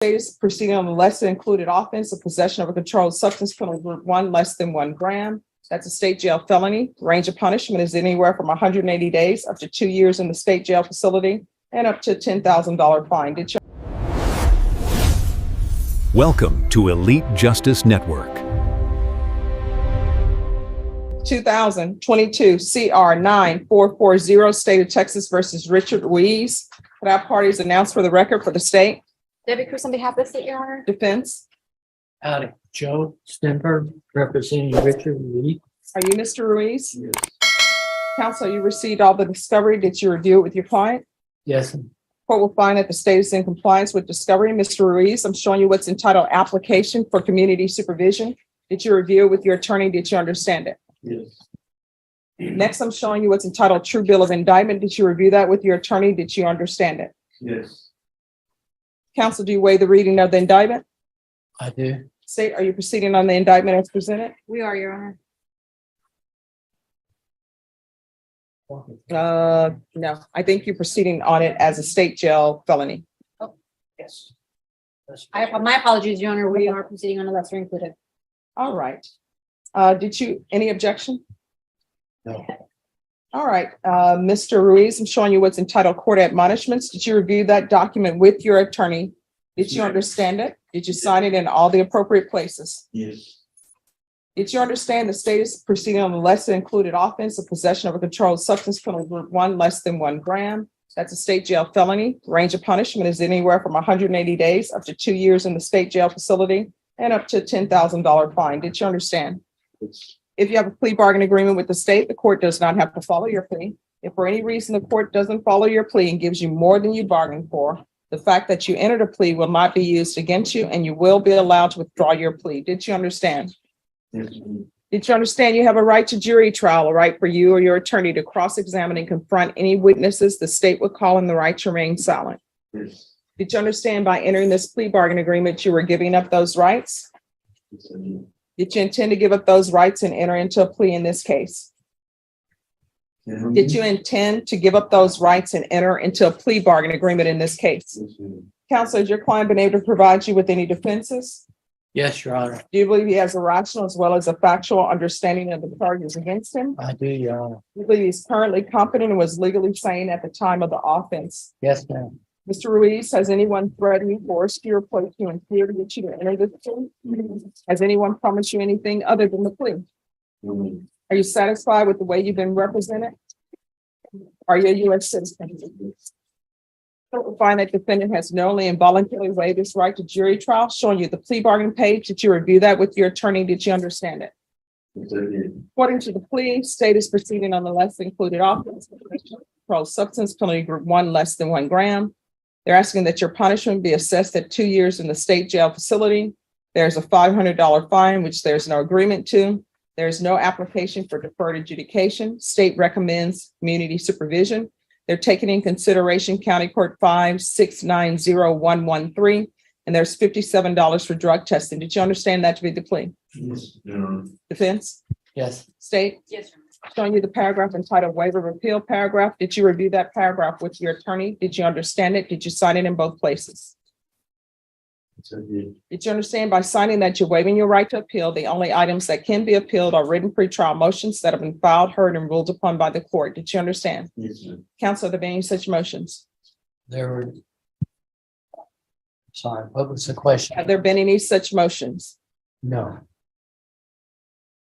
Status proceeding on the lesser included offense of possession of a controlled substance, penalty group 1 less than 1 gram. That's a state jail felony. Range of punishment is anywhere from 180 days up to 2 years in the state jail facility and up to $10,000 fine. Welcome to Elite Justice Network. 2022 CR 9440, State of Texas versus Richard Ruiz. Could our parties announce for the record for the state? Debbie Cruz on behalf of the state, Your Honor. Defense. Howdy, Joe Stenberg, representing Richard Ruiz. Are you Mr. Ruiz? Yes. Counsel, you received all the discovery. Did you review it with your client? Yes. Court will find that the state is in compliance with discovery. Mr. Ruiz, I'm showing you what's entitled application for community supervision. Did you review it with your attorney? Did you understand it? Yes. Next, I'm showing you what's entitled true bill of indictment. Did you review that with your attorney? Did you understand it? Yes. Counsel, do you waive the reading of the indictment? I do. State, are you proceeding on the indictment as presented? We are, Your Honor. No, I think you're proceeding on it as a state jail felony. Yes. My apologies, Your Honor. We are proceeding on a lesser included. All right. Any objection? No. All right, Mr. Ruiz, I'm showing you what's entitled court admonishments. Did you review that document with your attorney? Did you understand it? Did you sign it in all the appropriate places? Yes. Did you understand the state is proceeding on the lesser included offense of possession of a controlled substance, penalty group 1 less than 1 gram? That's a state jail felony. Range of punishment is anywhere from 180 days up to 2 years in the state jail facility and up to $10,000 fine. Did you understand? Yes. If you have a plea bargain agreement with the state, the court does not have to follow your plea. If for any reason the court doesn't follow your plea and gives you more than you bargained for, the fact that you entered a plea will not be used against you and you will be allowed to withdraw your plea. Did you understand? Yes. Did you understand you have a right to jury trial, a right for you or your attorney to cross-examine and confront any witnesses the state would call in the right to remain silent? Yes. Did you understand by entering this plea bargain agreement, you were giving up those rights? Yes, I do. Did you intend to give up those rights and enter into a plea in this case? Did you intend to give up those rights and enter into a plea bargain agreement in this case? Yes, ma'am. Counsel, has your client been able to provide you with any defenses? Yes, Your Honor. Do you believe he has a rational as well as a factual understanding of the charges against him? I do, Your Honor. Do you believe he's currently competent and was legally sane at the time of the offense? Yes, ma'am. Mr. Ruiz, has anyone threatened you, forced you, or placed you in fear to get you to enter this plea? Has anyone promised you anything other than the plea? No, ma'am. Are you satisfied with the way you've been represented? Are you a U.S. citizen? Court will find that defendant has knowingly and voluntarily waived his right to jury trial, showing you the plea bargain page. Did you review that with your attorney? Did you understand it? Yes, I did. According to the plea, state is proceeding on the less included offense, controlled substance, penalty group 1 less than 1 gram. They're asking that your punishment be assessed at 2 years in the state jail facility. There's a $500 fine, which there's no agreement to. There's no application for deferred adjudication. State recommends community supervision. They're taking in consideration County Court 5690113, and there's $57 for drug testing. Did you understand that to be the plea? Yes, Your Honor. Defense? Yes. State? Yes, Your Honor. Showing you the paragraph entitled waiver of appeal paragraph. Did you review that paragraph with your attorney? Did you understand it? Did you sign it in both places? Yes, I did. Did you understand by signing that you're waiving your right to appeal? The only items that can be appealed are written pretrial motions that have been filed, heard, and ruled upon by the court. Did you understand? Yes, ma'am. Counsel, are there any such motions? There were. Sorry, what was the question? Have there been any such motions? No.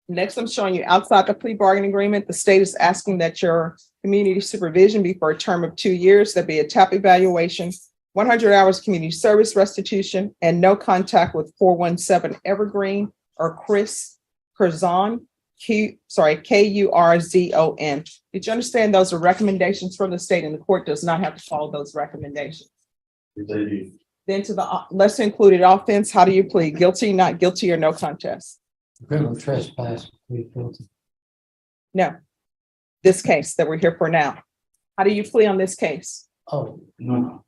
Next, I'm showing you outside the plea bargain agreement, the state is asking that your community supervision be for a term of 2 years. There'd be a TAP evaluation, 100 hours community service restitution, and no contact with 417 Evergreen or Chris Curzon, Kurzon. Did you understand those are recommendations from the state and the court does not have to follow those recommendations? Yes, I did. Then to the lesser included offense, how do you plead? Guilty, not guilty, or no contest? Criminal trespass. Plead guilty. No. This case that we're here for now. How do you plea on this case? Oh, no.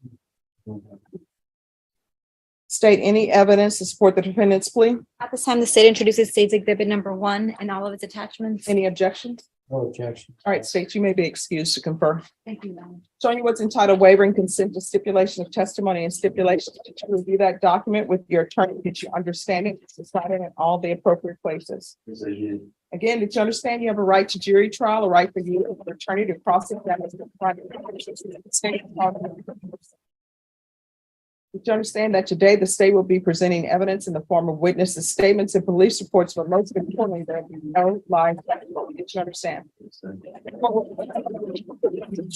State any evidence to support the defendant's plea? At this time, the state introduces state's exhibit number 1 and all of its attachments. Any objections? No objection. All right, State, you may be excused to confer. Thank you, Madam. Showing you what's entitled waiver and consent to stipulation of testimony and stipulation. Did you review that document with your attorney? Did you understand it? It's cited in all the appropriate places. Yes, I did. Again, did you understand you have a right to jury trial, a right for you, as an attorney, to cross-examine the private witnesses? Did you understand that today the state will be presenting evidence in the form of witnesses' statements and police reports, but most importantly, there will be no live testimony? Did you understand? Yes, I did.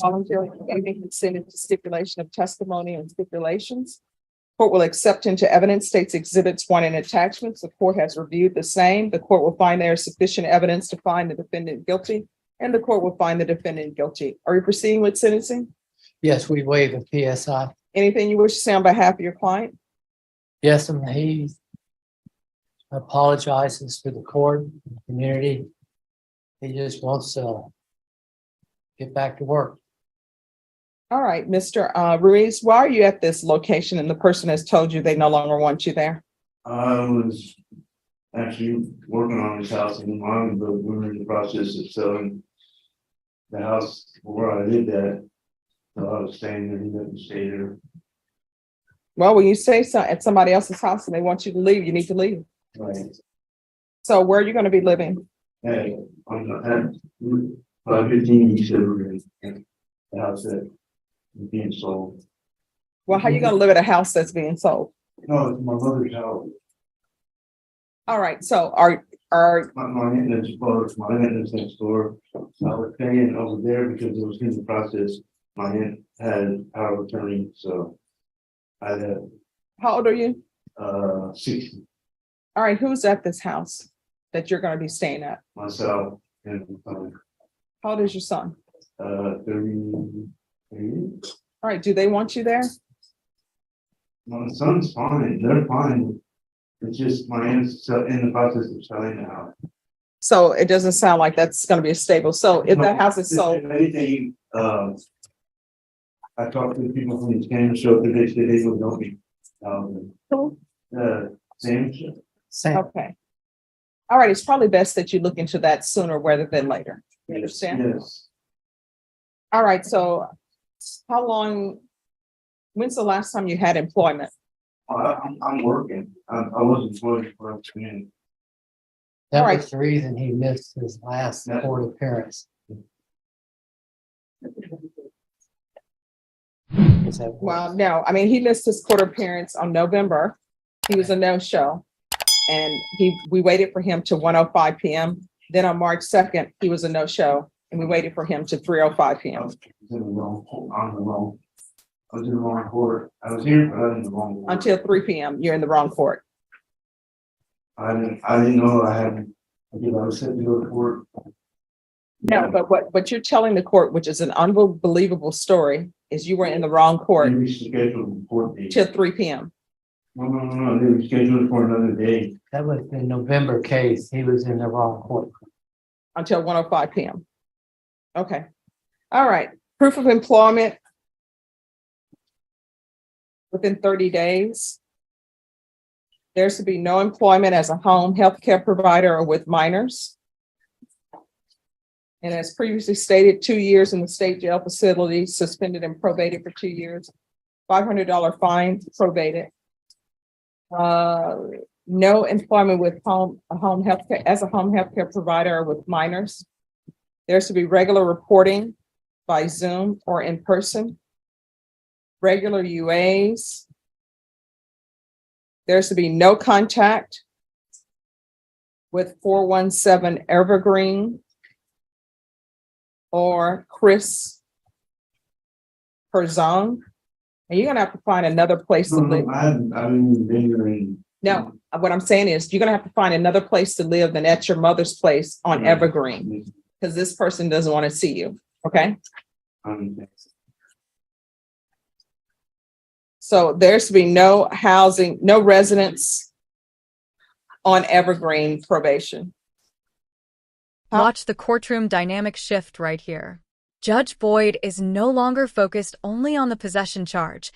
Voluntarily waiving consented to stipulation of testimony and stipulations. Court will accept into evidence states exhibits 1 and attachments. The court has reviewed the same. The court will find there is sufficient evidence to find the defendant guilty, and the court will find the defendant guilty. Are you proceeding with sentencing? Yes, we waive the PSI. Anything you wish to say on behalf of your client? Yes, and he apologizes to the court, and the community. He just wants to get back to work. All right, Mr. Ruiz, why are you at this location and the person has told you they no longer want you there? I was actually working on this house in mind, but we were in the process of selling the house where I lived at. So I was staying there, he didn't stay there. Well, when you say so at somebody else's house and they want you to leave, you need to leave. Right. So where are you going to be living? Hey, I'm not at 515 East River, the house that is being sold. Well, how are you going to live at a house that's being sold? No, it's my mother's house. All right, so are My maintenance closed, my maintenance next door. I was paying over there because it was in the process. My aunt had power of attorney, so I had how old are you? 60 All right, who's at this house that you're going to be staying at? myself and How old is your son? 33. All right, do they want you there? My son's fine, they're fine. It's just my aunt's in the process of selling the house. So it doesn't sound like that's going to be a stable. So if that house is sold, If anything, I talked to the people from the scanner show that they said they would help me. Same. Same. okay. All right, it's probably best that you look into that sooner rather than later. You understand? Yes. All right, so when's the last time you had employment? I'm working. I wasn't employed for a community. That All right. was the reason he missed his last court appearance. Is that what- Well, no, I mean, he missed his court appearance on November. He was a no-show. And we waited for him to 1:05 p.m. Then on March 2nd, he was a no-show and we waited for him to 3:05 I p.m. was in the wrong, I was in the wrong court. I was here, but I was in the wrong court. Until 3 p.m., you're in the wrong court. I didn't know I had, I was set to go to court. No, but what you're telling the court, which is an unbelievable story, is you were in the wrong They court rescheduled the court date. till 3 p.m. No, they rescheduled it for another day. That was the November case. He was in the wrong court. Until 1:05 p.m. Okay. All right. Proof of employment within 30 days. There's to be no employment as a home healthcare provider or with minors. And as previously stated, 2 years in the state jail facility, suspended and probated for 2 years, $500 fine, probated. No employment with home healthcare as a home healthcare provider or with minors. There's to be regular reporting by Zoom or in person. Regular UAs. There's to be no contact with 417 Evergreen or Chris Perzong. And you're gonna have to find another place to live. I haven't even been here in. No, what I'm saying is you're gonna have to find another place to live than at your mother's place on Evergreen, because this person doesn't want to see you, okay? So there's to be no housing, no residence on Evergreen probation. Watch the courtroom dynamic shift right here. Judge Boyd is no longer focused only on the possession charge.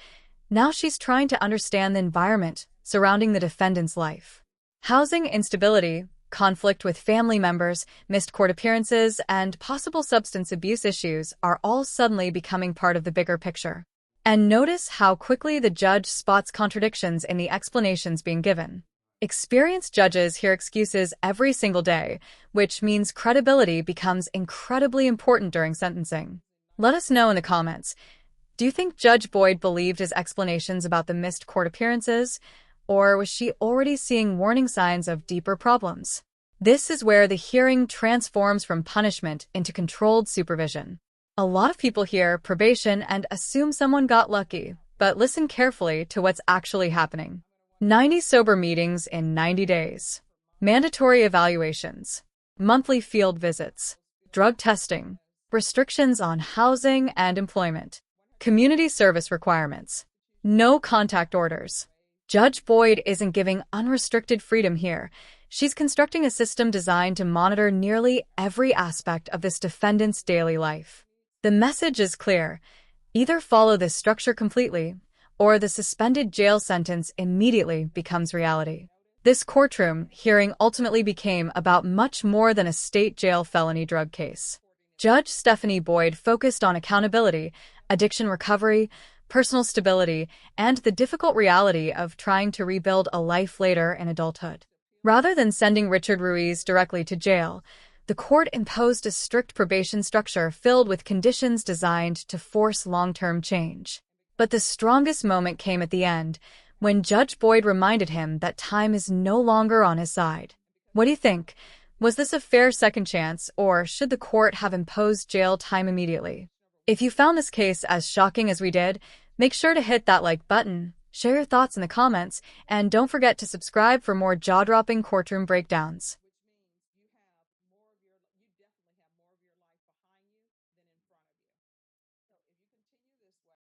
Now she's trying to understand the environment surrounding the defendant's life. Housing instability, conflict with family members, missed court appearances, and possible substance abuse issues are all suddenly becoming part of the bigger picture. And notice how quickly the judge spots contradictions in the explanations being given. Experienced judges hear excuses every single day, which means credibility becomes incredibly important during sentencing. Let us know in the comments. Do you think Judge Boyd believed his explanations about the missed court appearances, or was she already seeing warning signs of deeper problems? This is where the hearing transforms from punishment into controlled supervision. A lot of people hear probation and assume someone got lucky, but listen carefully to what's actually happening. 90 sober meetings in 90 days. Mandatory evaluations. Monthly field visits. Drug testing. Restrictions on housing and employment. Community service requirements. No contact orders. Judge Boyd isn't giving unrestricted freedom here. She's constructing a system designed to monitor nearly every aspect of this defendant's daily life. The message is clear. Either follow this structure completely, or the suspended jail sentence immediately becomes reality. This courtroom hearing ultimately became about much more than a state jail felony drug case. Judge Stephanie Boyd focused on accountability, addiction recovery, personal stability, and the difficult reality of trying to rebuild a life later in adulthood. Rather than sending Richard Ruiz directly to jail, the court imposed a strict probation structure filled with conditions designed to force long-term change. But the strongest moment came at the end, when Judge Boyd reminded him that time is no longer on his side. What do you think? Was this a fair second chance, or should the court have imposed jail time immediately? If you found this case as shocking as we did, make sure to hit that like button, share your thoughts in the comments, and don't forget to subscribe for more jaw-dropping courtroom breakdowns.